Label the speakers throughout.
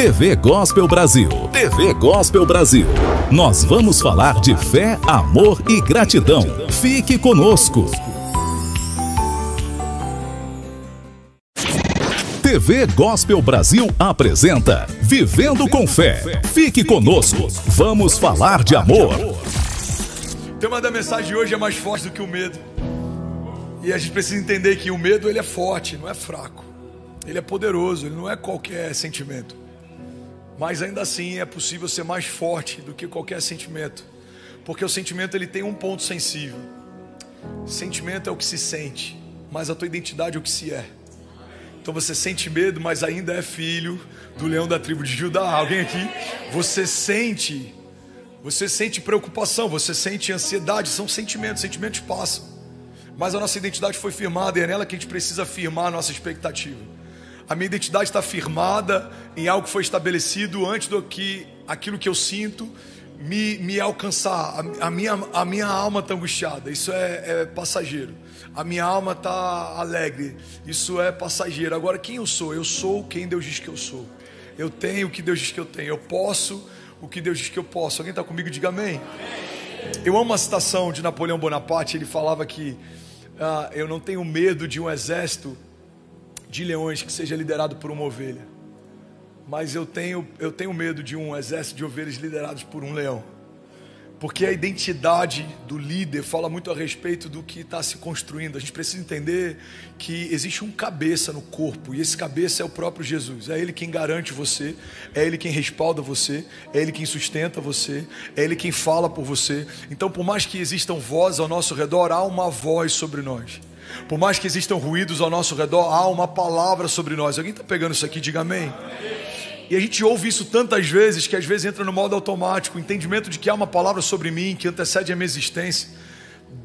Speaker 1: TV Gospel Brasil. TV Gospel Brasil. Nós vamos falar de fé, amor e gratidão. Fique conosco. TV Gospel Brasil apresenta Vivendo com Fé. Fique conosco. Vamos falar de amor.
Speaker 2: O tema da mensagem de hoje é mais forte do que o medo. E a gente precisa entender que o medo, ele é forte, não é fraco. Ele é poderoso, ele não é qualquer sentimento. Mas ainda assim é possível ser mais forte do que qualquer sentimento. Porque o sentimento, ele tem um ponto sensível. Sentimento é o que se sente, mas a tua identidade é o que se é. Então você sente medo, mas ainda é filho do leão da tribo de Judá. Alguém aqui? Você sente preocupação, você sente ansiedade. São sentimentos, sentimentos passam. Mas a nossa identidade foi firmada e é nela que a gente precisa firmar a nossa expectativa. A minha identidade está firmada em algo que foi estabelecido antes do que aquilo que eu sinto me alcançar. A minha alma está angustiada, isso é passageiro. A minha alma está alegre, isso é passageiro. Agora, quem eu sou? Eu sou quem Deus diz que eu sou. Eu tenho o que Deus diz que eu tenho. Eu posso o que Deus diz que eu posso. Alguém está comigo? Diga amém. Eu amo uma citação de Napoleão Bonaparte. Ele falava que eu não tenho medo de um exército de leões que seja liderado por uma ovelha, mas eu tenho medo de um exército de ovelhas liderados por um leão. Porque a identidade do líder fala muito a respeito do que está se construindo. A gente precisa entender que existe um cabeça no corpo, e esse cabeça é o próprio Jesus. É Ele quem garante você, é Ele quem respalda você, é Ele quem sustenta você, é Ele quem fala por você. Então, por mais que existam vozes ao nosso redor, há uma voz sobre nós. Por mais que existam ruídos ao nosso redor, há uma palavra sobre nós. Alguém está pegando isso aqui? Diga amém. E a gente ouve isso tantas vezes, que às vezes entra no modo automático. O entendimento de que há uma palavra sobre mim, que antecede a minha existência,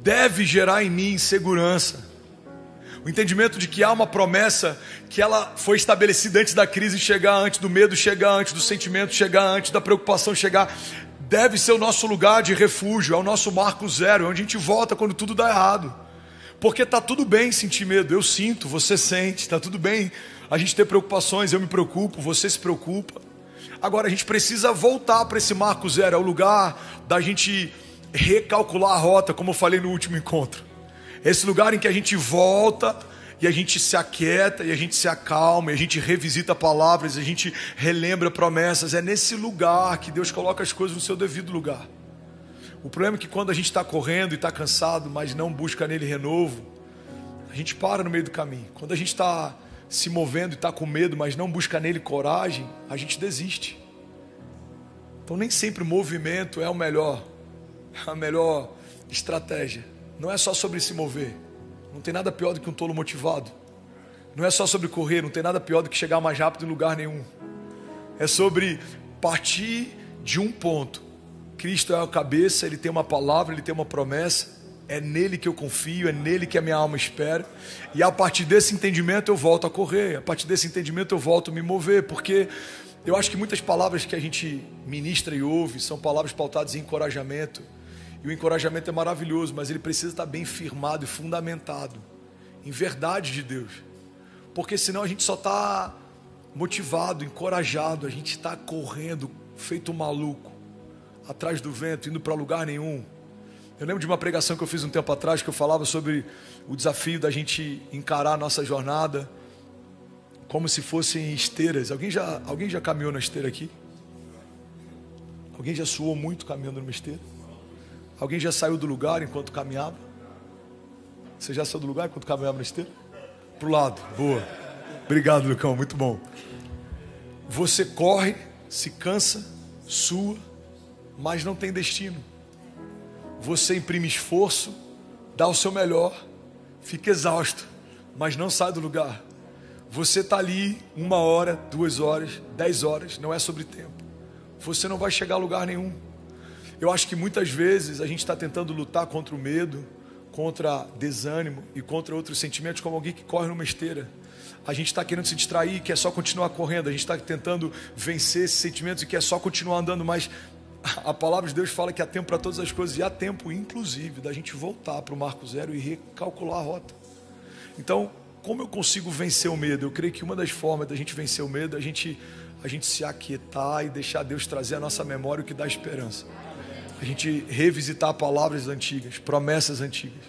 Speaker 2: deve gerar em mim segurança. O entendimento de que há uma promessa, que ela foi estabelecida antes da crise chegar, antes do medo chegar, antes do sentimento chegar, antes da preocupação chegar, deve ser o nosso lugar de refúgio, é o nosso marco zero, é onde a gente volta quando tudo dá errado. Porque está tudo bem sentir medo, eu sinto, você sente, está tudo bem a gente ter preocupações, eu me preocupo, você se preocupa. Agora a gente precisa voltar para esse marco zero, é o lugar da gente recalcular a rota, como eu falei no último encontro. Esse lugar em que a gente volta e a gente se aquieta, e a gente se acalma, e a gente revisita palavras, a gente relembra promessas. É nesse lugar que Deus coloca as coisas no seu devido lugar. O problema é que quando a gente está correndo e está cansado, mas não busca nele renovo, a gente para no meio do caminho. Quando a gente está se movendo e está com medo, mas não busca nele coragem, a gente desiste. Então nem sempre o movimento é a melhor estratégia. Não é só sobre se mover. Não tem nada pior do que um tolo motivado. Não é só sobre correr, não tem nada pior do que chegar mais rápido em lugar nenhum. É sobre partir de um ponto. Cristo é a cabeça, Ele tem uma palavra, Ele tem uma promessa. É nele que eu confio, é nele que a minha alma espera. E a partir desse entendimento eu volto a correr. A partir desse entendimento eu volto a me mover. Porque eu acho que muitas palavras que a gente ministra e ouve são palavras pautadas em encorajamento. E o encorajamento é maravilhoso, mas ele precisa estar bem firmado e fundamentado em verdade de Deus. Porque senão a gente só está motivado, encorajado. A gente está correndo, feito um maluco, atrás do vento, indo para lugar nenhum. Eu lembro de uma pregação que eu fiz um tempo atrás, que eu falava sobre o desafio da gente encarar a nossa jornada como se fossem esteiras. Alguém já caminhou na esteira aqui? Alguém já suou muito caminhando numa esteira? Alguém já saiu do lugar enquanto caminhava? Você já saiu do lugar enquanto caminhava na esteira? Pro lado, boa. Obrigado, Lucão, muito bom. Você corre, se cansa, sua, mas não tem destino. Você imprime esforço, dá o seu melhor, fica exausto, mas não sai do lugar. Você está ali 1 hora, 2 horas, 10 horas, não é sobre tempo. Você não vai chegar a lugar nenhum. Eu acho que muitas vezes a gente está tentando lutar contra o medo, contra desânimo e contra outros sentimentos, como alguém que corre numa esteira. A gente está querendo se distrair, quer só continuar correndo. A gente está tentando vencer esses sentimentos e quer só continuar andando, mas a palavra de Deus fala que há tempo para todas as coisas, e há tempo inclusive da gente voltar para o marco zero e recalcular a rota. Então, como eu consigo vencer o medo? Eu creio que uma das formas da gente vencer o medo é a gente se aquietar e deixar Deus trazer à nossa memória o que dá esperança. A gente revisitar palavras antigas, promessas antigas,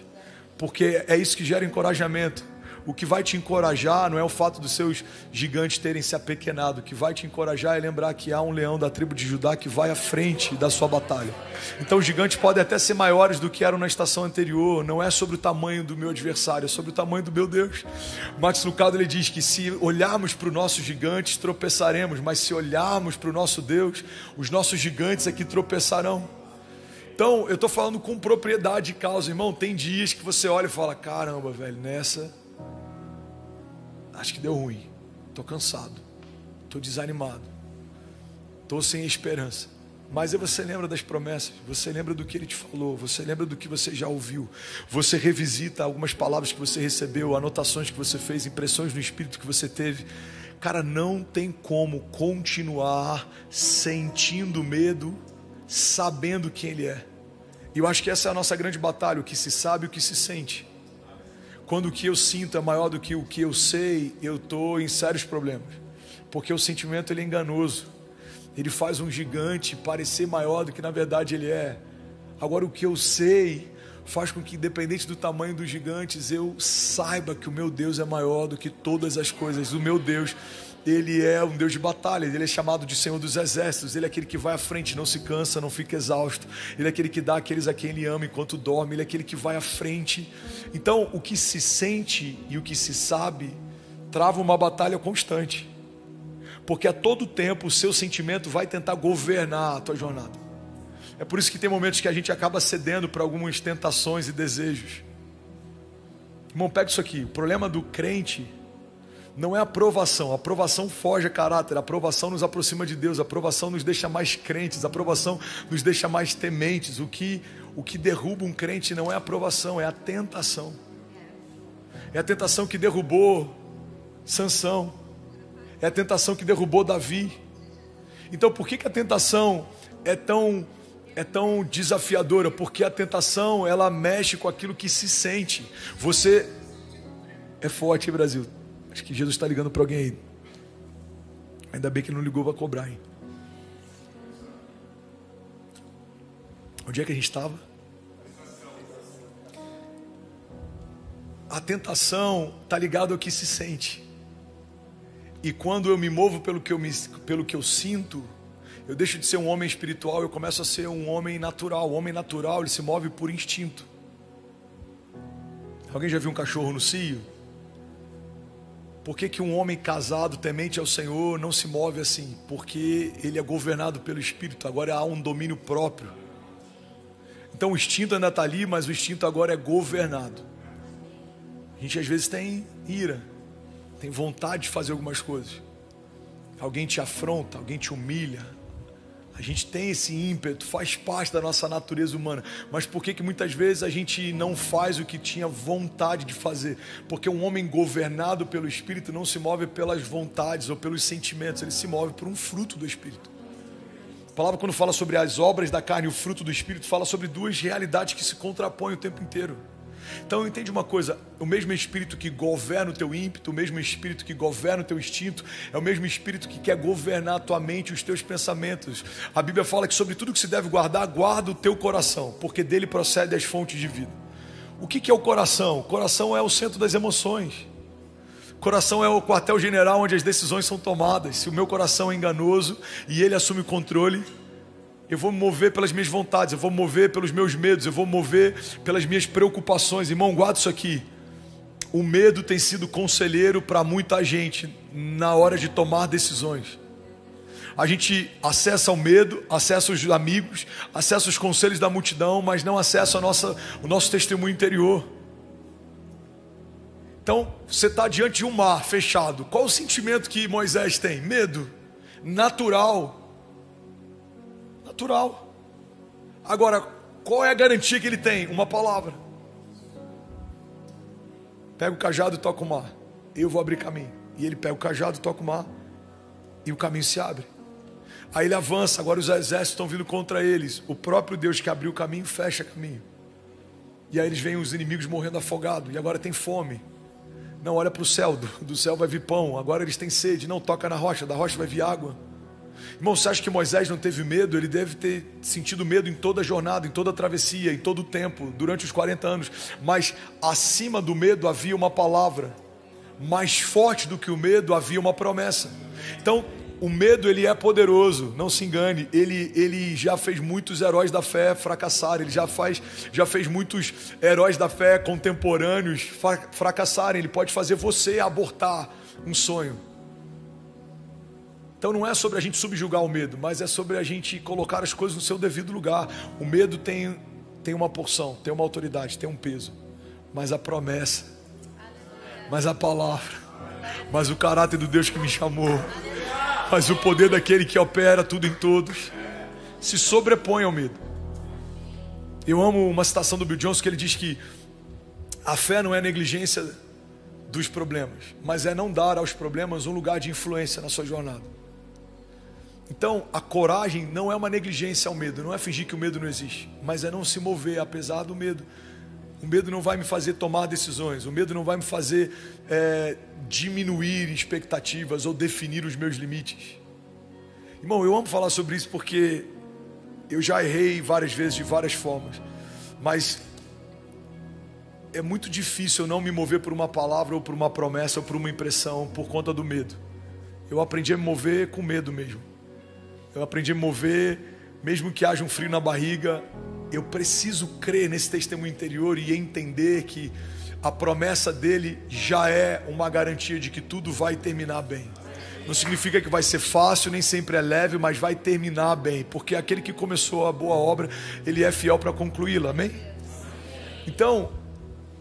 Speaker 2: porque é isso que gera encorajamento. O que vai te encorajar não é o fato dos seus gigantes terem se apequenado. O que vai te encorajar é lembrar que há um leão da tribo de Judá que vai à frente da sua batalha. Então os gigantes podem até ser maiores do que eram na estação anterior. Não é sobre o tamanho do meu adversário, é sobre o tamanho do meu Deus. Martin Lucado, ele diz que se olharmos para os nossos gigantes, tropeçaremos. Mas se olharmos para o nosso Deus, os nossos gigantes é que tropeçarão. Então eu estou falando com propriedade de causa, irmão. Tem dias que você olha e fala: caramba, velho, nessa acho que deu ruim, estou cansado, estou desanimado, estou sem esperança. Mas aí você lembra das promessas, você lembra do que Ele te falou, você lembra do que você já ouviu, você revisita algumas palavras que você recebeu, anotações que você fez, impressões no Espírito que você teve. Cara, não tem como continuar sentindo medo, sabendo quem Ele é. E eu acho que essa é a nossa grande batalha, o que se sabe e o que se sente. Quando o que eu sinto é maior do que o que eu sei, eu estou em sérios problemas. Porque o sentimento, ele é enganoso. Ele faz um gigante parecer maior do que na verdade ele é. Agora o que eu sei faz com que, independente do tamanho dos gigantes, eu saiba que o meu Deus é maior do que todas as coisas. O meu Deus, Ele é um Deus de batalha. Ele é chamado de Senhor dos Exércitos. Ele é aquele que vai à frente, não se cansa, não fica exausto. Ele é aquele que dá àqueles a quem Ele ama enquanto dorme. Ele é aquele que vai à frente. Então o que se sente e o que se sabe trava uma batalha constante, porque a todo tempo o seu sentimento vai tentar governar a tua jornada. É por isso que tem momentos que a gente acaba cedendo para algumas tentações e desejos. Irmão, pega isso aqui. O problema do crente não é a aprovação. A aprovação foge a caráter. A aprovação nos aproxima de Deus. A aprovação nos deixa mais crentes. A aprovação nos deixa mais tementes. O que derruba um crente não é a aprovação, é a tentação. É a tentação que derrubou Sansão. É a tentação que derrubou Davi. Então por que a tentação é tão desafiadora? Porque a tentação, ela mexe com aquilo que se sente. Você é forte, hein, Brasil? Acho que Jesus está ligando para alguém aí. Ainda bem que ele não ligou para cobrar, hein? Onde é que a gente estava? A tentação está ligada ao que se sente. E quando eu me movo pelo que eu sinto, eu deixo de ser um homem espiritual, eu começo a ser um homem natural. O homem natural, ele se move por instinto. Alguém já viu um cachorro no cio? Por que um homem casado, temente ao Senhor, não se move assim? Porque ele é governado pelo Espírito. Agora há um domínio próprio. Então o instinto ainda está ali, mas o instinto agora é governado. A gente às vezes tem ira, tem vontade de fazer algumas coisas. Alguém te afronta, alguém te humilha. A gente tem esse ímpeto, faz parte da nossa natureza humana. Mas por que muitas vezes a gente não faz o que tinha vontade de fazer? Porque um homem governado pelo Espírito não se move pelas vontades ou pelos sentimentos. Ele se move por um fruto do Espírito. A palavra, quando fala sobre as obras da carne e o fruto do Espírito, fala sobre duas realidades que se contrapõem o tempo inteiro. Então entende uma coisa: o mesmo Espírito que governa o teu ímpeto, o mesmo Espírito que governa o teu instinto, é o mesmo Espírito que quer governar a tua mente e os teus pensamentos. A Bíblia fala que sobre tudo que se deve guardar, guarda o teu coração, porque dele procede as fontes de vida. O que é o coração? O coração é o centro das emoções. O coração é o quartel-general onde as decisões são tomadas. Se o meu coração é enganoso e ele assume o controle, eu vou me mover pelas minhas vontades, eu vou me mover pelos meus medos, eu vou me mover pelas minhas preocupações. Irmão, guarda isso aqui. O medo tem sido conselheiro para muita gente na hora de tomar decisões. A gente acessa o medo, acessa os amigos, acessa os conselhos da multidão, mas não acessa o nosso testemunho interior. Então, você está diante de um mar fechado. Qual o sentimento que Moisés tem? Medo. Natural. Agora, qual é a garantia que ele tem? Uma palavra. Pega o cajado e toca o mar. Eu vou abrir caminho. E ele pega o cajado e toca o mar. E o caminho se abre. Aí ele avança. Agora os exércitos estão vindo contra eles. O próprio Deus que abriu o caminho fecha o caminho. E aí eles veem os inimigos morrendo afogados. E agora tem fome. Não, olha para o céu, do céu vai vir pão. Agora eles têm sede. Não, toca na rocha, da rocha vai vir água. Irmão, você acha que Moisés não teve medo? Ele deve ter sentido medo em toda a jornada, em toda a travessia, em todo o tempo, durante os 40 anos. Mas acima do medo havia uma palavra. Mais forte do que o medo havia uma promessa. Então, o medo, ele é poderoso, não se engane. Ele já fez muitos heróis da fé fracassarem. Ele já fez muitos heróis da fé contemporâneos fracassarem. Ele pode fazer você abortar um sonho. Então não é sobre a gente subjugar o medo, mas é sobre a gente colocar as coisas no seu devido lugar. O medo tem uma porção, tem uma autoridade, tem um peso. Mas a promessa, mas a palavra, mas o caráter do Deus que me chamou, mas o poder daquele que opera tudo em todos, se sobrepõe ao medo. Eu amo uma citação do Bill Johnson que ele diz que a fé não é negligência dos problemas, mas é não dar aos problemas um lugar de influência na sua jornada. Então a coragem não é uma negligência ao medo, não é fingir que o medo não existe, mas é não se mover apesar do medo. O medo não vai me fazer tomar decisões, o medo não vai me fazer diminuir expectativas ou definir os meus limites. Irmão, eu amo falar sobre isso porque eu já errei várias vezes de várias formas, mas é muito difícil eu não me mover por uma palavra ou por uma promessa ou por uma impressão por conta do medo. Eu aprendi a me mover com medo mesmo. Eu aprendi a me mover mesmo que haja um frio na barriga. Eu preciso crer nesse testemunho interior e entender que a promessa dele já é uma garantia de que tudo vai terminar bem. Não significa que vai ser fácil, nem sempre é leve, mas vai terminar bem, porque aquele que começou a boa obra, ele é fiel para concluí-la, amém? Então,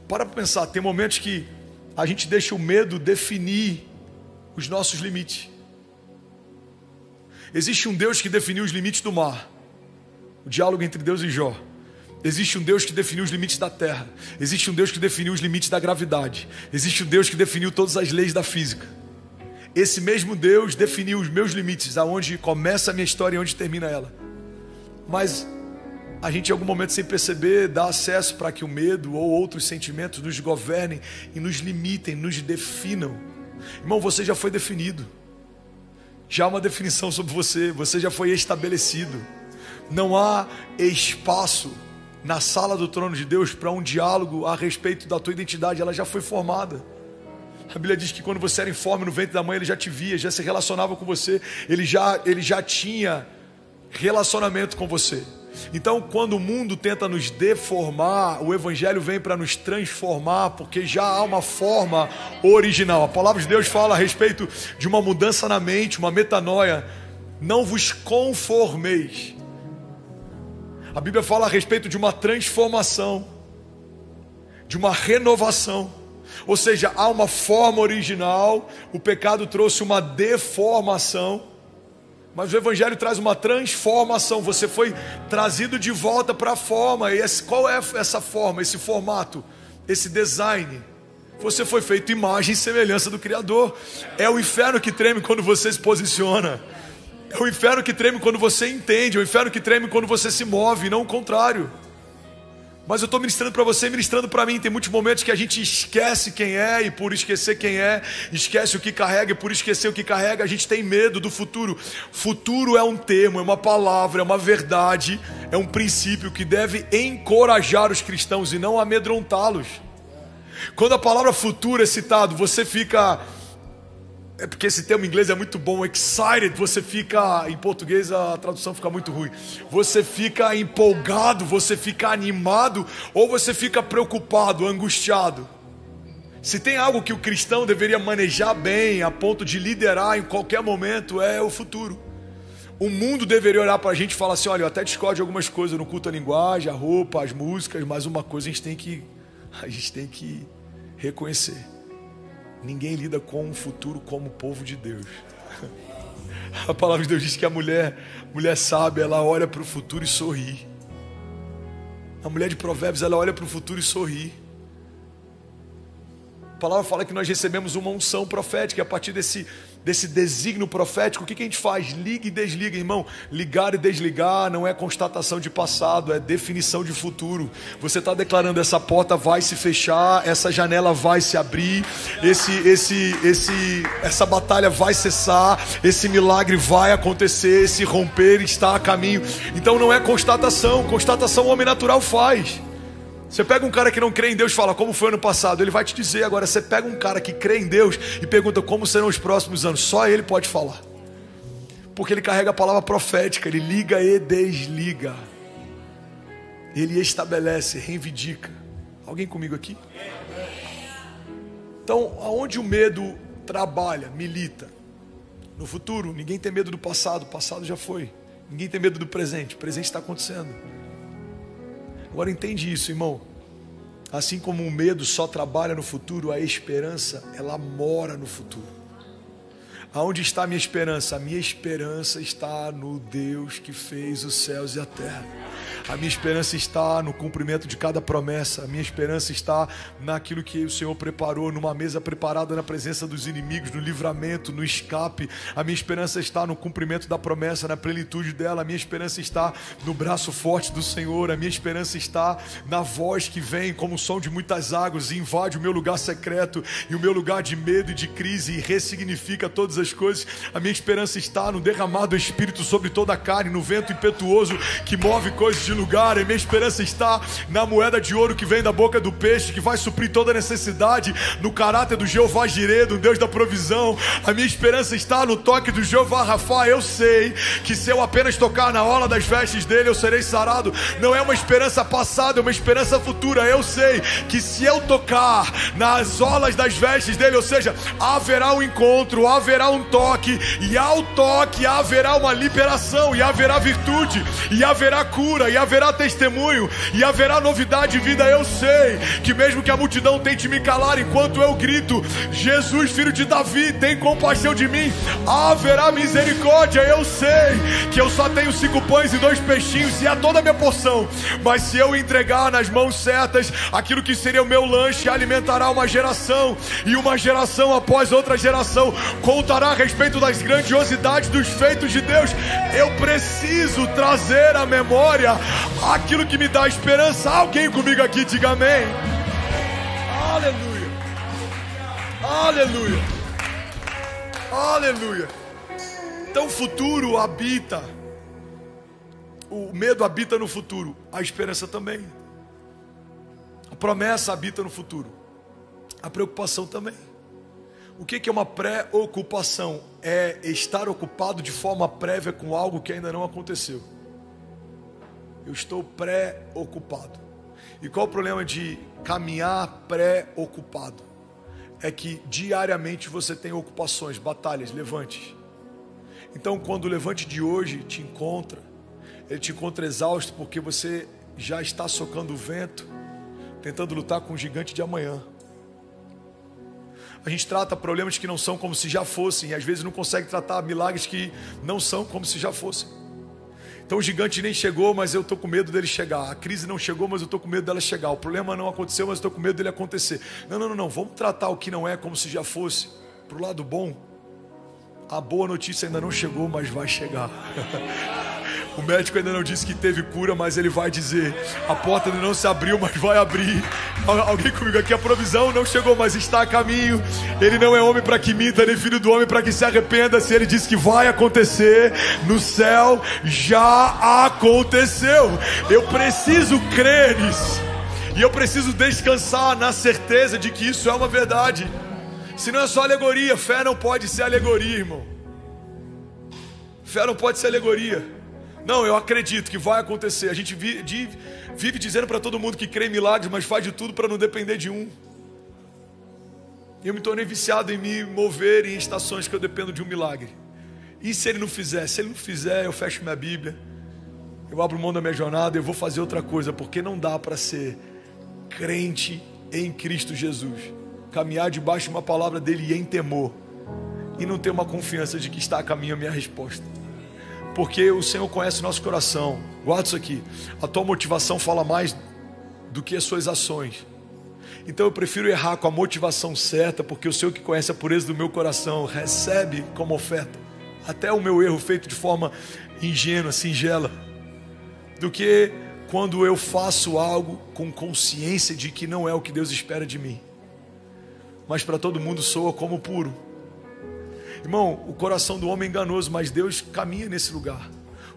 Speaker 2: para pensar, tem momentos que a gente deixa o medo definir os nossos limites. Existe um Deus que definiu os limites do mar, o diálogo entre Deus e Jó. Existe um Deus que definiu os limites da terra. Existe um Deus que definiu os limites da gravidade. Existe um Deus que definiu todas as leis da física. Esse mesmo Deus definiu os meus limites, aonde começa a minha história e onde termina ela. Mas a gente em algum momento, sem perceber, dá acesso para que o medo ou outros sentimentos nos governem e nos limitem, nos definam. Irmão, você já foi definido. Já há uma definição sobre você. Você já foi estabelecido. Não há espaço na sala do trono de Deus para um diálogo a respeito da tua identidade. Ela já foi formada. A Bíblia diz que quando você era informe no ventre da mãe, ele já te via, já se relacionava com você, ele já tinha relacionamento com você. Então, quando o mundo tenta nos deformar, o Evangelho vem para nos transformar, porque já há uma forma original. A palavra de Deus fala a respeito de uma mudança na mente, uma metanoia. Não vos conformeis. A Bíblia fala a respeito de uma transformação, de uma renovação. Ou seja, há uma forma original, o pecado trouxe uma deformação, mas o Evangelho traz uma transformação. Você foi trazido de volta para a forma. E qual é essa forma, esse formato, esse design? Você foi feito imagem e semelhança do Criador. É o inferno que treme quando você se posiciona. É o inferno que treme quando você entende. É o inferno que treme quando você se move, não o contrário. Mas eu estou ministrando para você, ministrando para mim. Tem muitos momentos que a gente esquece quem é, e por esquecer quem é, esquece o que carrega, e por esquecer o que carrega, a gente tem medo do futuro. Futuro é um termo, é uma palavra, é uma verdade, é um princípio que deve encorajar os cristãos e não amedrontá-los. Quando a palavra futuro é citado, você fica... É porque esse termo em inglês é muito bom, excited, você fica, em português a tradução fica muito ruim. Você fica empolgado, você fica animado, ou você fica preocupado, angustiado. Se tem algo que o cristão deveria manejar bem, a ponto de liderar em qualquer momento, é o futuro. O mundo deveria olhar para a gente e falar assim, olha, eu até discordo de algumas coisas no culto à linguagem, a roupa, as músicas, mas uma coisa a gente tem que reconhecer. Ninguém lida com o futuro como o povo de Deus. A palavra de Deus diz que a mulher sábia, ela olha para o futuro e sorri. A mulher de Provérbios, ela olha para o futuro e sorri. A palavra fala que nós recebemos uma unção profética. A partir desse desse desígnio profético, o que a gente faz? Liga e desliga, irmão. Ligar e desligar não é constatação de passado, é definição de futuro. Você está declarando: essa porta vai se fechar, essa janela vai se abrir, essa batalha vai cessar, esse milagre vai acontecer, esse romper está a caminho. Então não é constatação. Constatação o homem natural faz. Você pega um cara que não crê em Deus e fala: como foi ano passado? Ele vai te dizer. Agora você pega um cara que crê em Deus e pergunta: como serão os próximos anos? Só ele pode falar, porque ele carrega a palavra profética. Ele liga e desliga, ele estabelece, reivindica. Alguém comigo aqui? Então, aonde o medo trabalha, milita? No futuro. Ninguém tem medo do passado, o passado já foi. Ninguém tem medo do presente, o presente está acontecendo. Agora entende isso, irmão. Assim como o medo só trabalha no futuro, a esperança, ela mora no futuro. Aonde está a minha esperança? A minha esperança está no Deus que fez os céus e a terra. A minha esperança está no cumprimento de cada promessa. A minha esperança está naquilo que o Senhor preparou, numa mesa preparada na presença dos inimigos, no livramento, no escape. A minha esperança está no cumprimento da promessa, na plenitude dela. A minha esperança está no braço forte do Senhor. A minha esperança está na voz que vem como o som de muitas águas e invade o meu lugar secreto e o meu lugar de medo e de crise e ressignifica todas as coisas. A minha esperança está no derramado Espírito sobre toda a carne, no vento impetuoso que move coisas de lugar. A minha esperança está na moeda de ouro que vem da boca do peixe, que vai suprir toda a necessidade, no caráter do Jeová Jireh, do Deus da provisão. A minha esperança está no toque do Jeová Rafa. Eu sei que se eu apenas tocar na orla das vestes dele, eu serei sarado. Não é uma esperança passada, é uma esperança futura. Eu sei que se eu tocar nas orlas das vestes dele, ou seja, haverá um encontro, haverá um toque, e ao toque haverá uma liberação, e haverá virtude, e haverá cura, e haverá testemunho, e haverá novidade de vida. Eu sei que mesmo que a multidão tente me calar enquanto eu grito: Jesus, filho de Davi, tem compaixão de mim, haverá misericórdia. Eu sei que eu só tenho 5 pães e 2 peixinhos, e é toda a minha porção, mas se eu entregar nas mãos certas aquilo que seria o meu lanche, alimentará uma geração, e uma geração após outra geração contará a respeito das grandiosidades dos feitos de Deus. Eu preciso trazer à memória aquilo que me dá esperança. Alguém comigo aqui, diga amém. Aleluia, aleluia, aleluia. Então o futuro habita, o medo habita no futuro, a esperança também. A promessa habita no futuro, a preocupação também. O que é uma preocupação? É estar ocupado de forma prévia com algo que ainda não aconteceu. Eu estou preocupado. E qual o problema de caminhar preocupado? É que diariamente você tem ocupações, batalhas, levantes. Então quando o levante de hoje te encontra, ele te encontra exausto porque você já está socando o vento, tentando lutar com o gigante de amanhã. A gente trata problemas que não são como se já fossem, e às vezes não consegue tratar milagres que não são como se já fossem. Então o gigante nem chegou, mas eu estou com medo dele chegar. A crise não chegou, mas eu estou com medo dela chegar. O problema não aconteceu, mas eu estou com medo dele acontecer. Não. Vamos tratar o que não é como se já fosse. Para o lado bom, a boa notícia ainda não chegou, mas vai chegar. O médico ainda não disse que teve cura, mas ele vai dizer. A porta ainda não se abriu, mas vai abrir. Alguém comigo aqui? A provisão não chegou, mas está a caminho. Ele não é homem para que minta, nem filho do homem para que se arrependa. Se ele disse que vai acontecer no céu, já aconteceu. Eu preciso crer nisso, e eu preciso descansar na certeza de que isso é uma verdade. Se não é só alegoria, fé não pode ser alegoria, irmão. Fé não pode ser alegoria. Não, eu acredito que vai acontecer. A gente vive dizendo para todo mundo que crê em milagres, mas faz de tudo para não depender de um. E eu me tornei viciado em me mover em estações que eu dependo de um milagre. E se ele não fizer? Se ele não fizer, eu fecho minha Bíblia, eu abro mão da minha jornada, eu vou fazer outra coisa, porque não dá para ser crente em Cristo Jesus, caminhar debaixo de uma palavra dele e em temor, e não ter uma confiança de que está a caminho a minha resposta. Porque o Senhor conhece o nosso coração. Guarda isso aqui. A tua motivação fala mais do que as suas ações. Então eu prefiro errar com a motivação certa, porque eu sei o que conhece a pureza do meu coração, recebe como oferta até o meu erro feito de forma ingênua, singela, do que quando eu faço algo com consciência de que não é o que Deus espera de mim, mas para todo mundo soa como puro. Irmão, o coração do homem é enganoso, mas Deus caminha nesse lugar.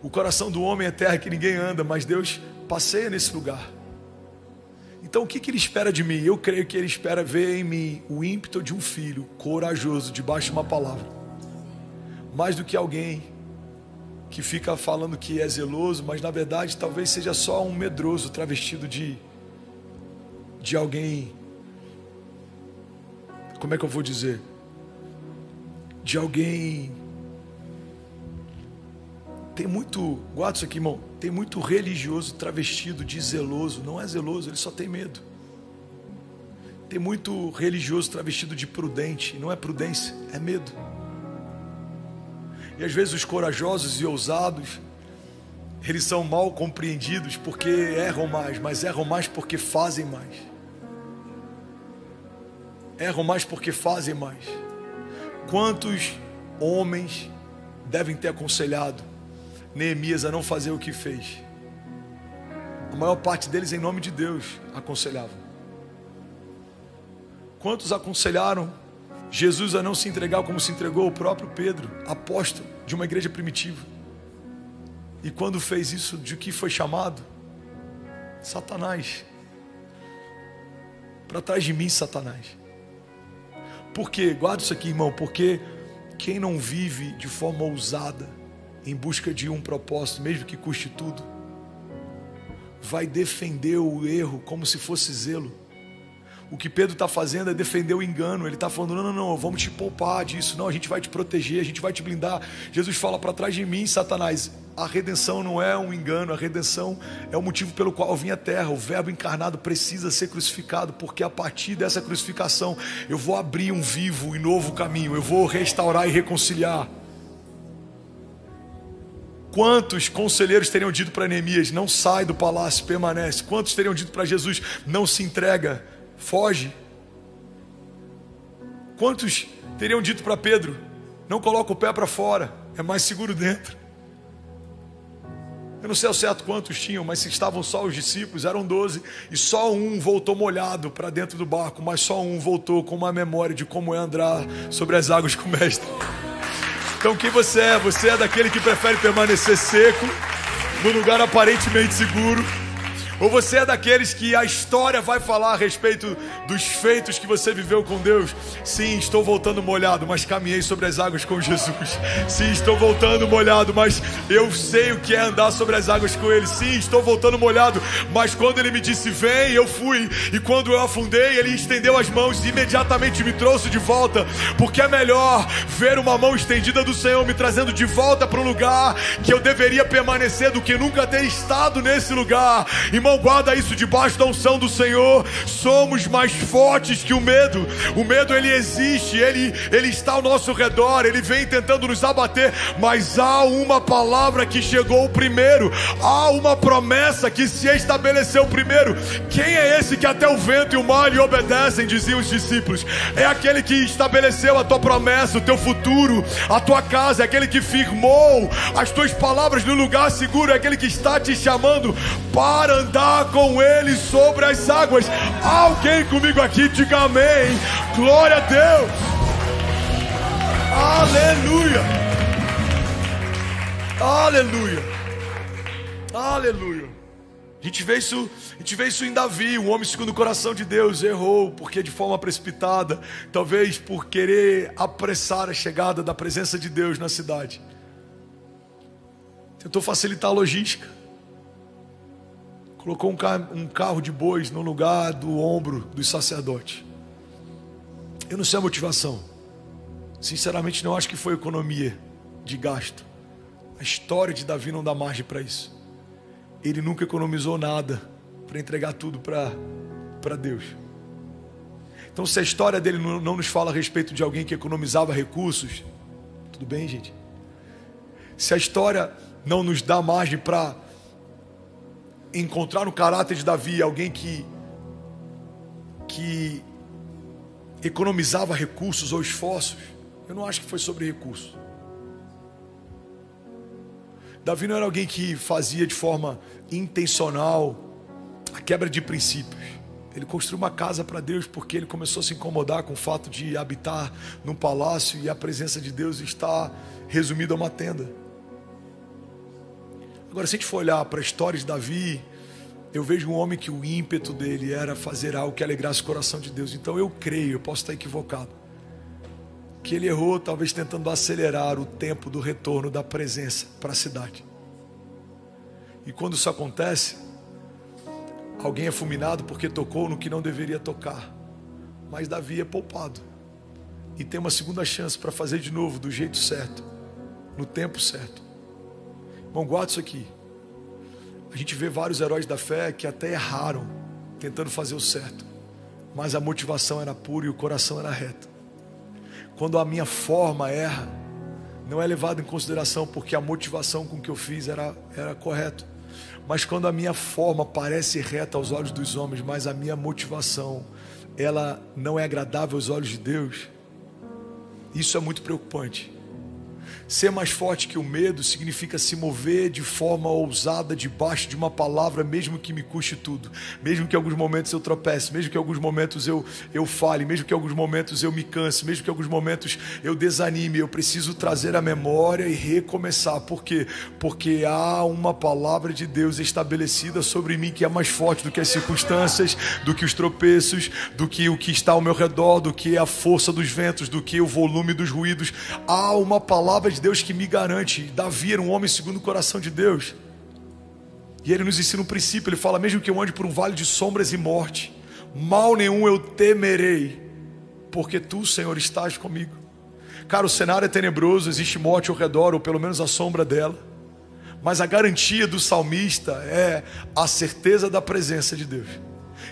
Speaker 2: O coração do homem é terra que ninguém anda, mas Deus passeia nesse lugar. Então o que Ele espera de mim? Eu creio que Ele espera ver em mim o ímpeto de um filho corajoso debaixo de uma palavra, mais do que alguém que fica falando que é zeloso, mas na verdade talvez seja só um medroso travestido de alguém, como é que eu vou dizer? De alguém. Tem muito, guarda isso aqui, irmão, tem muito religioso travestido de zeloso. Não é zeloso, ele só tem medo. Tem muito religioso travestido de prudente, não é prudência, é medo. E às vezes os corajosos e ousados, eles são mal compreendidos porque erram mais, mas erram mais porque fazem mais. Erram mais porque fazem mais. Quantos homens devem ter aconselhado Neemias a não fazer o que fez? A maior parte deles, em nome de Deus, aconselhavam. Quantos aconselharam Jesus a não se entregar como se entregou o próprio Pedro, apóstolo de uma igreja primitiva? E quando fez isso, de que foi chamado? Satanás. Para trás de mim, Satanás. Por quê? Guarda isso aqui, irmão. Porque quem não vive de forma ousada, em busca de um propósito, mesmo que custe tudo, vai defender o erro como se fosse zelo. O que Pedro está fazendo é defender o engano. Ele está falando, não, vamos te poupar disso. Não, a gente vai te proteger, a gente vai te blindar. Jesus fala, para trás de mim, Satanás. A redenção não é um engano, a redenção é o motivo pelo qual eu vim à terra. O verbo encarnado precisa ser crucificado, porque a partir dessa crucificação eu vou abrir um vivo e novo caminho. Eu vou restaurar e reconciliar. Quantos conselheiros teriam dito para Neemias, não sai do palácio, permanece? Quantos teriam dito para Jesus, não se entrega, foge? Quantos teriam dito para Pedro, não coloca o pé para fora, é mais seguro dentro? Eu não sei ao certo quantos tinham, mas se estavam só os discípulos, eram 12, e só um voltou molhado para dentro do barco, mas só um voltou com uma memória de como é andar sobre as águas com o mestre. Então quem você é? Você é daquele que prefere permanecer seco, no lugar aparentemente seguro? Ou você é daqueles que a história vai falar a respeito dos feitos que você viveu com Deus? Sim, estou voltando molhado, mas caminhei sobre as águas com Jesus. Sim, estou voltando molhado, mas eu sei o que é andar sobre as águas com Ele. Sim, estou voltando molhado, mas quando Ele me disse vem, eu fui. E quando eu afundei, Ele estendeu as mãos e imediatamente me trouxe de volta. Porque é melhor ver uma mão estendida do Senhor me trazendo de volta para o lugar que eu deveria permanecer do que nunca ter estado nesse lugar. Irmão, guarda isso debaixo da unção do Senhor. Somos mais fortes que o medo. O medo, ele existe, ele está ao nosso redor, ele vem tentando nos abater, mas há uma palavra que chegou primeiro, há uma promessa que se estabeleceu primeiro. Quem é esse que até o vento e o mar lhe obedecem? Diziam os discípulos. É aquele que estabeleceu a tua promessa, o teu futuro, a tua casa, é aquele que firmou as tuas palavras no lugar seguro, é aquele que está te chamando para andar com Ele sobre as águas. Alguém comigo aqui, diga amém. Glória a Deus. Aleluia. Aleluia. Aleluia. A gente vê isso em Davi, um homem segundo o coração de Deus. Errou porque de forma precipitada, talvez por querer apressar a chegada da presença de Deus na cidade, tentou facilitar a logística. Colocou um carro de bois no lugar do ombro dos sacerdotes. Eu não sei a motivação. Sinceramente não acho que foi economia de gasto. A história de Davi não dá margem para isso. Ele nunca economizou nada para entregar tudo para Deus. Então se a história dele não nos fala a respeito de alguém que economizava recursos, tudo bem, gente? Se a história não nos dá margem para encontrar no caráter de Davi alguém que que economizava recursos ou esforços, eu não acho que foi sobre recursos. Davi não era alguém que fazia de forma intencional a quebra de princípios. Ele construiu uma casa para Deus porque ele começou a se incomodar com o fato de habitar num palácio e a presença de Deus está resumida a uma tenda. Agora, se a gente for olhar para a história de Davi, eu vejo um homem que o ímpeto dele era fazer algo que alegrasse o coração de Deus. Então eu creio, eu posso estar equivocado, que ele errou talvez tentando acelerar o tempo do retorno da presença para a cidade. E quando isso acontece, alguém é fulminado porque tocou no que não deveria tocar. Mas Davi é poupado e tem uma segunda chance para fazer de novo do jeito certo, no tempo certo. Irmão, guarda isso aqui. A gente vê vários heróis da fé que até erraram tentando fazer o certo, mas a motivação era pura e o coração era reto. Quando a minha forma erra, não é levado em consideração porque a motivação com que eu fiz era correto. Mas quando a minha forma parece reta aos olhos dos homens, mas a minha motivação, ela não é agradável aos olhos de Deus, isso é muito preocupante. Ser mais forte que o medo significa se mover de forma ousada debaixo de uma palavra, mesmo que me custe tudo, mesmo que em alguns momentos eu tropece, mesmo que em alguns momentos eu fale, mesmo que em alguns momentos eu me canse, mesmo que em alguns momentos eu desanime. Eu preciso trazer a memória e recomeçar. Por quê? Porque há uma palavra de Deus estabelecida sobre mim que é mais forte do que as circunstâncias, do que os tropeços, do que o que está ao meu redor, do que a força dos ventos, do que o volume dos ruídos. Há uma palavra de Deus que me garante. Davi era um homem segundo o coração de Deus, e ele nos ensina um princípio. Ele fala: mesmo que eu ande por um vale de sombras e morte, mal nenhum eu temerei, porque tu, Senhor, estás comigo. Cara, o cenário é tenebroso, existe morte ao redor, ou pelo menos a sombra dela, mas a garantia do salmista é a certeza da presença de Deus.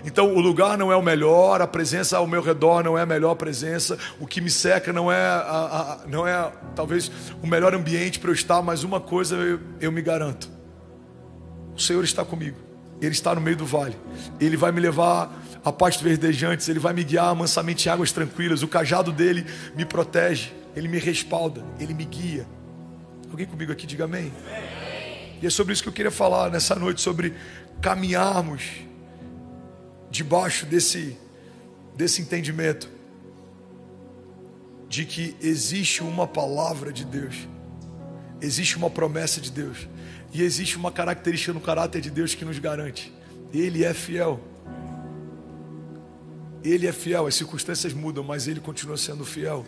Speaker 2: Então o lugar não é o melhor, a presença ao meu redor não é a melhor presença, o que me cerca não é talvez o melhor ambiente para eu estar, mas uma coisa eu me garanto: o Senhor está comigo, Ele está no meio do vale, Ele vai me levar a pastos verdejantes, Ele vai me guiar mansamente em águas tranquilas, o cajado dele me protege, Ele me respalda, Ele me guia. Alguém comigo aqui, diga amém. E é sobre isso que eu queria falar nessa noite, sobre caminharmos debaixo desse entendimento de que existe uma palavra de Deus, existe uma promessa de Deus, e existe uma característica no caráter de Deus que nos garante: Ele é fiel. Ele é fiel. As circunstâncias mudam, mas Ele continua sendo fiel.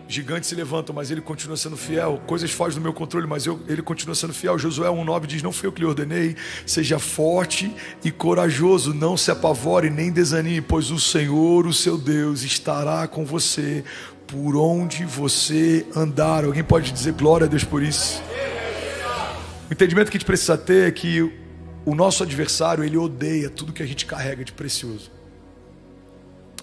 Speaker 2: Gigantes se levantam, mas Ele continua sendo fiel. Coisas fogem do meu controle, mas Ele continua sendo fiel. Josué 1,9 diz: não foi eu que lhe ordenei, seja forte e corajoso, não se apavore nem desanime, pois o Senhor, o seu Deus, estará com você por onde você andar. Alguém pode dizer glória a Deus por isso? O entendimento que a gente precisa ter é que o nosso adversário, ele odeia tudo que a gente carrega de precioso.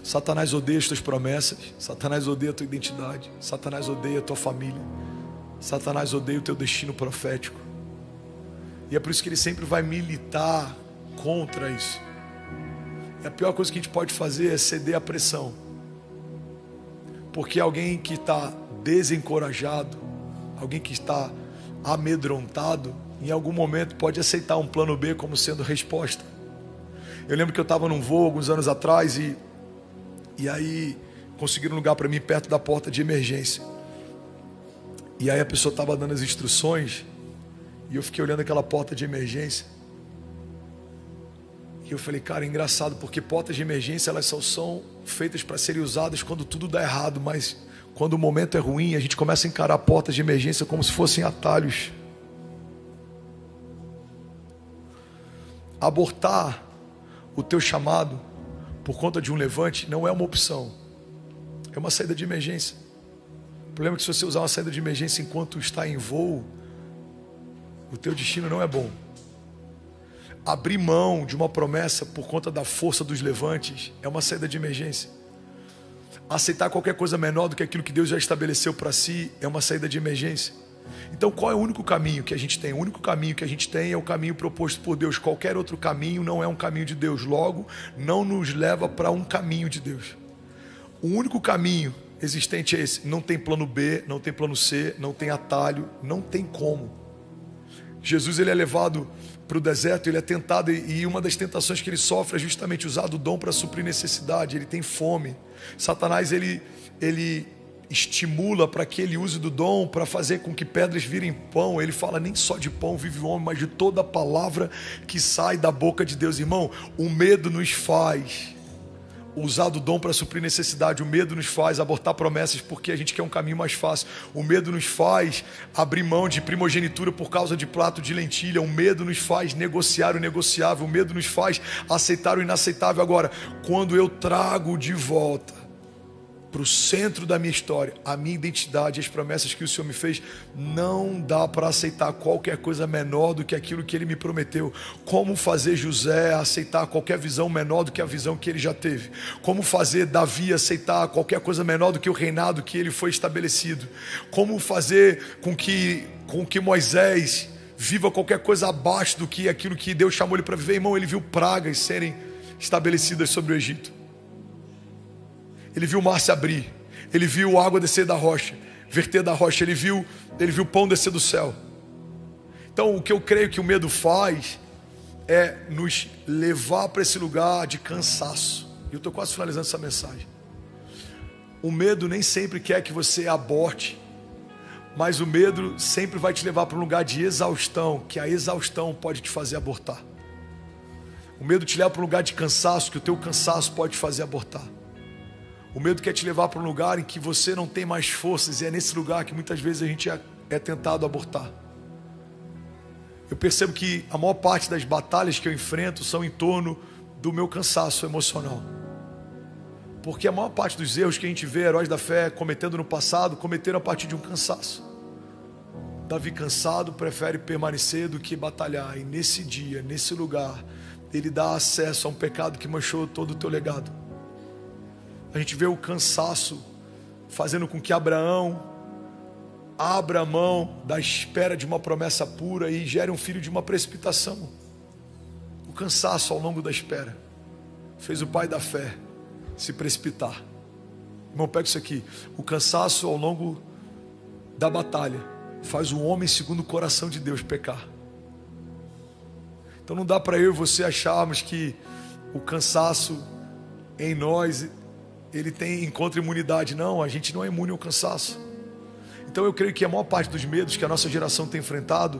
Speaker 2: Satanás odeia as tuas promessas, Satanás odeia a tua identidade, Satanás odeia a tua família, Satanás odeia o teu destino profético. E é por isso que ele sempre vai militar contra isso. E a pior coisa que a gente pode fazer é ceder à pressão, porque alguém que está desencorajado, alguém que está amedrontado, em algum momento pode aceitar um plano B como sendo resposta. Eu lembro que eu estava num voo alguns anos atrás e aí conseguiram um lugar para mim perto da porta de emergência. E aí a pessoa estava dando as instruções e eu fiquei olhando aquela porta de emergência. E eu falei: cara, é engraçado, porque portas de emergência elas só são feitas para serem usadas quando tudo dá errado, mas quando o momento é ruim, a gente começa a encarar portas de emergência como se fossem atalhos. Abortar o teu chamado por conta de um levante não é uma opção, é uma saída de emergência. O problema é que se você usar uma saída de emergência enquanto está em voo, o teu destino não é bom. Abrir mão de uma promessa por conta da força dos levantes é uma saída de emergência. Aceitar qualquer coisa menor do que aquilo que Deus já estabeleceu para si é uma saída de emergência. Então qual é o único caminho que a gente tem? O único caminho que a gente tem é o caminho proposto por Deus. Qualquer outro caminho não é um caminho de Deus. Logo, não nos leva para um caminho de Deus. O único caminho existente é esse. Não tem plano B, não tem plano C, não tem atalho, não tem como. Jesus, ele é levado para o deserto, ele é tentado, e uma das tentações que ele sofre é justamente usar do dom para suprir necessidade. Ele tem fome. Satanás, ele estimula para que ele use do dom para fazer com que pedras virem pão. Ele fala: nem só de pão vive o homem, mas de toda a palavra que sai da boca de Deus. Irmão, o medo nos faz usar do dom para suprir necessidade. O medo nos faz abortar promessas porque a gente quer um caminho mais fácil. O medo nos faz abrir mão de primogenitura por causa de prato de lentilha. O medo nos faz negociar o negociável. O medo nos faz aceitar o inaceitável. Agora, quando eu trago de volta para o centro da minha história a minha identidade, as promessas que o Senhor me fez, não dá para aceitar qualquer coisa menor do que aquilo que Ele me prometeu. Como fazer José aceitar qualquer visão menor do que a visão que ele já teve? Como fazer Davi aceitar qualquer coisa menor do que o reinado que ele foi estabelecido? Como fazer com que Moisés viva qualquer coisa abaixo do que aquilo que Deus chamou ele para viver? Irmão, ele viu pragas serem estabelecidas sobre o Egito. Ele viu o mar se abrir, ele viu água descer da rocha, verter da rocha, ele viu pão descer do céu. Então o que eu creio que o medo faz é nos levar para esse lugar de cansaço. E eu estou quase finalizando essa mensagem. O medo nem sempre quer que você aborte, mas o medo sempre vai te levar para um lugar de exaustão, que a exaustão pode te fazer abortar. O medo te leva para um lugar de cansaço, que o teu cansaço pode te fazer abortar. O medo quer te levar para um lugar em que você não tem mais forças, e é nesse lugar que muitas vezes a gente é tentado a abortar. Eu percebo que a maior parte das batalhas que eu enfrento são em torno do meu cansaço emocional. Porque a maior parte dos erros que a gente vê heróis da fé cometendo no passado, cometeram a partir de um cansaço. Davi, cansado, prefere permanecer do que batalhar. E nesse dia, nesse lugar, ele dá acesso a um pecado que manchou todo o teu legado. A gente vê o cansaço fazendo com que Abraão abra a mão da espera de uma promessa pura e gere um filho de uma precipitação. O cansaço ao longo da espera fez o pai da fé se precipitar. Irmão, pega isso aqui. O cansaço ao longo da batalha faz o homem segundo o coração de Deus pecar. Então não dá para eu e você acharmos que o cansaço em nós ele encontra imunidade. Não, a gente não é imune ao cansaço. Então eu creio que a maior parte dos medos que a nossa geração tem enfrentado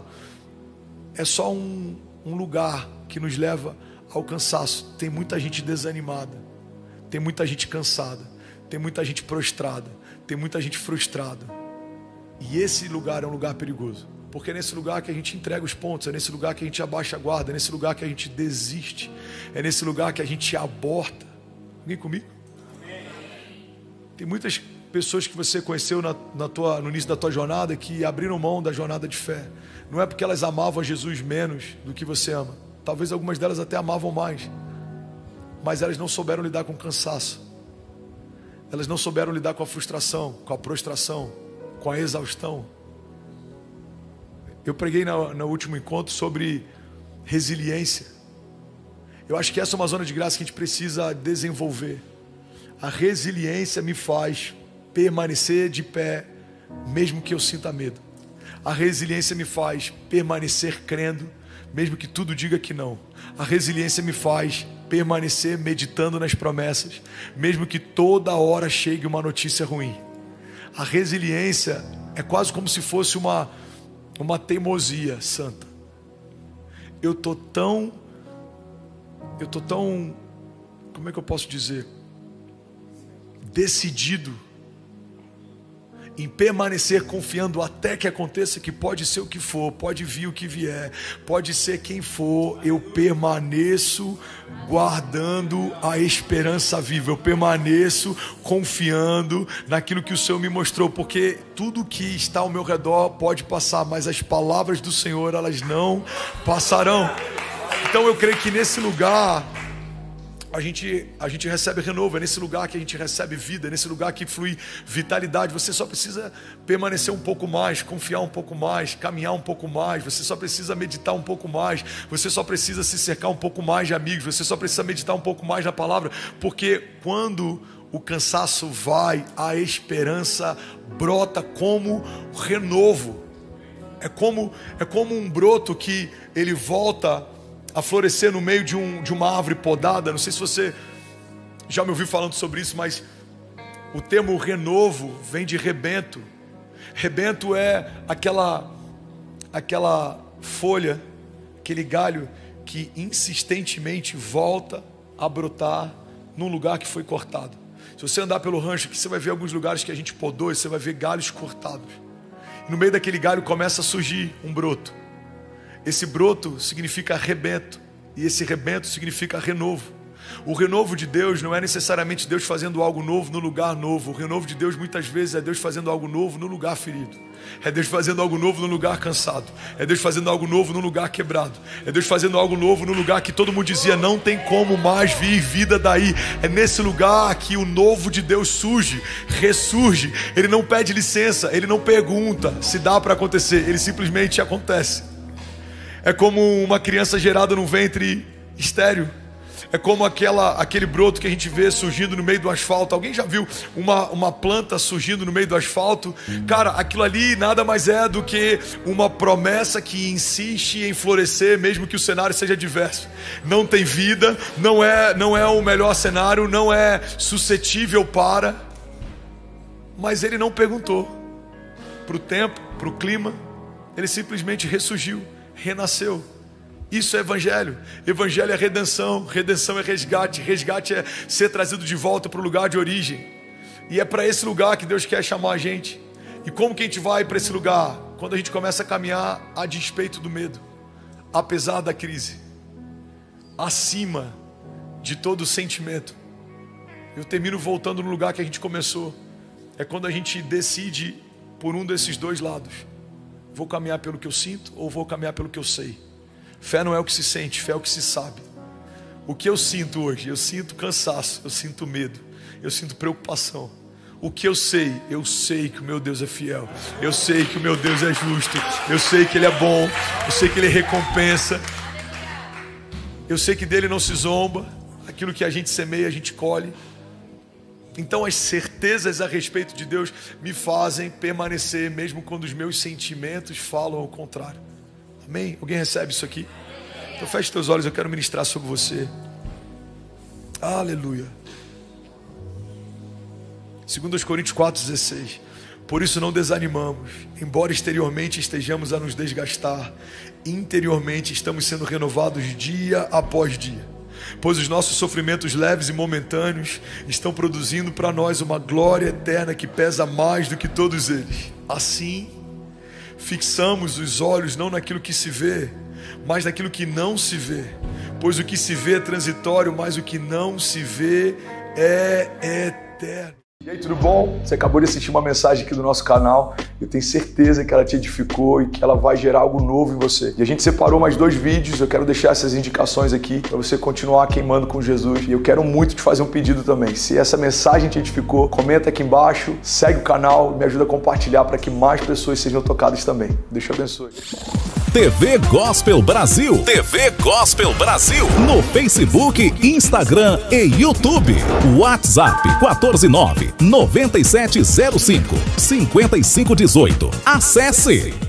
Speaker 2: é só um lugar que nos leva ao cansaço. Tem muita gente desanimada, tem muita gente cansada, tem muita gente prostrada, tem muita gente frustrada. E esse lugar é um lugar perigoso, porque é nesse lugar que a gente entrega os pontos, é nesse lugar que a gente abaixa a guarda, é nesse lugar que a gente desiste, é nesse lugar que a gente aborta. Alguém comigo? Tem muitas pessoas que você conheceu no início da tua jornada que abriram mão da jornada de fé. Não é porque elas amavam Jesus menos do que você ama. Talvez algumas delas até amavam mais, mas elas não souberam lidar com o cansaço. Elas não souberam lidar com a frustração, com a prostração, com a exaustão. Eu preguei no último encontro sobre resiliência. Eu acho que essa é uma zona de graça que a gente precisa desenvolver. A resiliência me faz permanecer de pé, mesmo que eu sinta medo. A resiliência me faz permanecer crendo, mesmo que tudo diga que não. A resiliência me faz permanecer meditando nas promessas, mesmo que toda hora chegue uma notícia ruim. A resiliência é quase como se fosse uma teimosia santa. Eu tô tão, como é que eu posso dizer? Decidido em permanecer confiando até que aconteça, que pode ser o que for, pode vir o que vier, pode ser quem for, eu permaneço guardando a esperança viva, eu permaneço confiando naquilo que o Senhor me mostrou, porque tudo que está ao meu redor pode passar, mas as palavras do Senhor, elas não passarão. Então eu creio que nesse lugar a gente recebe renovo, é nesse lugar que a gente recebe vida, é nesse lugar que flui vitalidade. Você só precisa permanecer um pouco mais, confiar um pouco mais, caminhar um pouco mais, você só precisa meditar um pouco mais, você só precisa se cercar um pouco mais de amigos, você só precisa meditar um pouco mais na palavra, porque quando o cansaço vai, a esperança brota como renovo. É como um broto que ele volta a florescer no meio de uma árvore podada. Não sei se você já me ouviu falando sobre isso, mas o termo renovo vem de rebento. Rebento é aquela folha, aquele galho que insistentemente volta a brotar num lugar que foi cortado. Se você andar pelo rancho aqui, você vai ver alguns lugares que a gente podou e você vai ver galhos cortados. No meio daquele galho começa a surgir um broto. Esse broto significa rebento, e esse rebento significa renovo. O renovo de Deus não é necessariamente Deus fazendo algo novo no lugar novo. O renovo de Deus muitas vezes é Deus fazendo algo novo no lugar ferido. É Deus fazendo algo novo no lugar cansado. É Deus fazendo algo novo no lugar quebrado. É Deus fazendo algo novo no lugar que todo mundo dizia não tem como mais vir vida daí. É nesse lugar que o novo de Deus surge, ressurge. Ele não pede licença, ele não pergunta se dá para acontecer, ele simplesmente acontece. É como uma criança gerada num ventre estéril. É como aquele broto que a gente vê surgindo no meio do asfalto. Alguém já viu uma planta surgindo no meio do asfalto? Cara, aquilo ali nada mais é do que uma promessa que insiste em florescer, mesmo que o cenário seja adverso. Não tem vida, não é o melhor cenário, não é suscetível para. Mas ele não perguntou para o tempo, para o clima. Ele simplesmente ressurgiu, renasceu. Isso é evangelho. Evangelho é redenção. Redenção é resgate. Resgate é ser trazido de volta para o lugar de origem. E é para esse lugar que Deus quer chamar a gente. E como que a gente vai para esse lugar? Quando a gente começa a caminhar a despeito do medo, apesar da crise, acima de todo sentimento. Eu termino voltando no lugar que a gente começou. É quando a gente decide por um desses dois lados. Vou caminhar pelo que eu sinto ou vou caminhar pelo que eu sei? Fé não é o que se sente, fé é o que se sabe. O que eu sinto hoje? Eu sinto cansaço, eu sinto medo, eu sinto preocupação. O que eu sei que o meu Deus é fiel. Eu sei que o meu Deus é justo. Eu sei que Ele é bom. Eu sei que Ele recompensa. Eu sei que dele não se zomba. Aquilo que a gente semeia, a gente colhe. Então as certezas a respeito de Deus me fazem permanecer, mesmo quando os meus sentimentos falam ao contrário. Amém? Alguém recebe isso aqui? Então feche teus olhos, eu quero ministrar sobre você. Aleluia. 2 Coríntios 4,16. Por isso não desanimamos, embora exteriormente estejamos a nos desgastar, interiormente estamos sendo renovados dia após dia. Pois os nossos sofrimentos leves e momentâneos estão produzindo para nós uma glória eterna que pesa mais do que todos eles. Assim, fixamos os olhos não naquilo que se vê, mas naquilo que não se vê. Pois o que se vê é transitório, mas o que não se vê é eterno. E aí, tudo bom? Você acabou de assistir uma mensagem aqui do nosso canal. Eu tenho certeza que ela te edificou e que ela vai gerar algo novo em você. E a gente separou mais 2 vídeos. Eu quero deixar essas indicações aqui para você continuar queimando com Jesus. E eu quero muito te fazer um pedido também. Se essa mensagem te edificou, comenta aqui embaixo, segue o canal, me ajuda a compartilhar para que mais pessoas sejam tocadas também. Deus te abençoe.
Speaker 1: TV Gospel Brasil. TV Gospel Brasil. No Facebook, Instagram e YouTube. WhatsApp 149-9705-5518. Acesse!